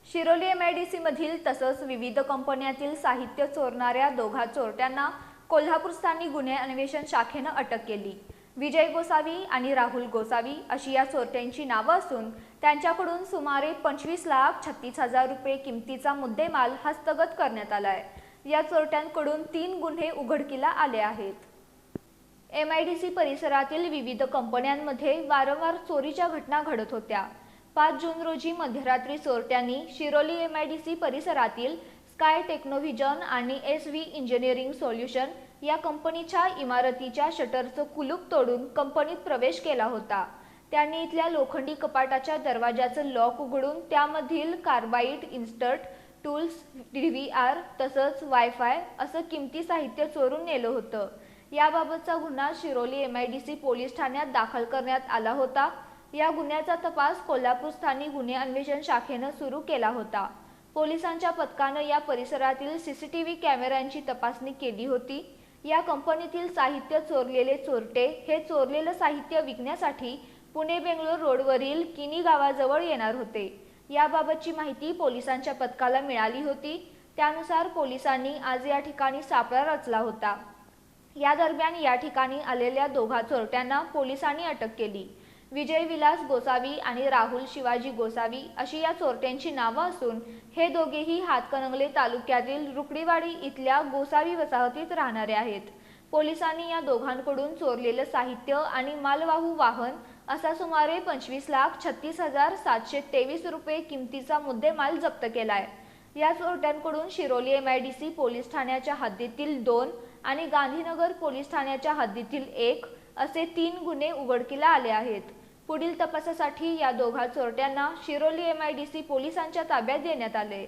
Shiroli MIDC मधील तसंच विविध कंपन्यातील साहित्य चोरणाऱ्या दोघा चोरट्यांना कोल्हापूर स्थानिक गुन्हे अन्वेषण शाखेनं अटक केली। विजय गोसावी आणि राहुल गोसावी अशी या चोरट्यांची नावं असून त्यांच्याकडून सुमारे 25,36,000 रुपये किमतीचा मुद्देमाल हस्तगत करण्यात आला आहे। या चोरट्यांकडून 3 गुन्हे उघडकीला आले आहेत। एमआयडीसी परिसरातील विविध कंपन्यांमध्ये वारंवार चोरीच्या घटना घडत होत्या। 5 जून रोजी मध्यरात्री चोरट्यांनी शिरोली एमआयडीसी परिसरातील स्काय टेक्नोव्हिजन आणि SV इंजिनिअरिंग सोल्युशन या कंपनीच्या इमारतीच्या शटरचं कुलूप तोडून कंपनीत प्रवेश केला होता। त्यांनी इथल्या लोखंडी कपाटाच्या दरवाजाचं लॉक उघडून त्यामधील कार्बाइड, इन्स्टंट टूल्स, DVR तसंच वायफाय असं किमती साहित्य चोरून नेलं होतं। याबाबतचा गुन्हा शिरोली एमआयडीसी पोलीस ठाण्यात दाखल करण्यात आला होता। या गुन्ह्याचा तपास कोल्हापूर स्थानिक गुन्हे अन्वेषण शाखेनं सुरू केला होता। पोलिसांच्या पथकानं या परिसरातील CCTV कॅमेऱ्यांची तपासणी केली होती। या कंपनीतील साहित्य चोरलेले चोरटे हे चोरलेलं साहित्य विकण्यासाठी पुणे-बेंगलोर रोडवरील किनी गावाजवळ येणार होते। याबाबतची माहिती पोलिसांच्या पथकाला मिळाली होती। त्यानुसार पोलिसांनी आज या ठिकाणी सापळा रचला होता। या दरम्यान या ठिकाणी आलेल्या दोघा चोरट्यांना पोलिसांनी अटक केली। विजय विलास गोसावी आणि राहुल शिवाजी गोसावी अशी या चोरट्यांची नावं असून हे दोघेही हातकणंगले तालुक्यातील रुकडीवाडी इथल्या गोसावी वसाहतीत राहणारे आहेत। पोलिसांनी या दोघांकडून चोरलेलं साहित्य आणि मालवाहू वाहन असा सुमारे 25,36,723 रुपये किमतीचा मुद्देमाल जप्त केलाय। या चोरट्यांकडून शिरोली एमआयडीसी पोलीस ठाण्याच्या हद्दीतील 2 आणि गांधीनगर पोलीस ठाण्याच्या हद्दीतील 1 असे 3 गुन्हे उघडकीला आले आहेत। पुढील तपासासाठी या दोघा चोरट्यांना शिरोली एमआयडीसी पोलिसांच्या ताब्यात देण्यात आले।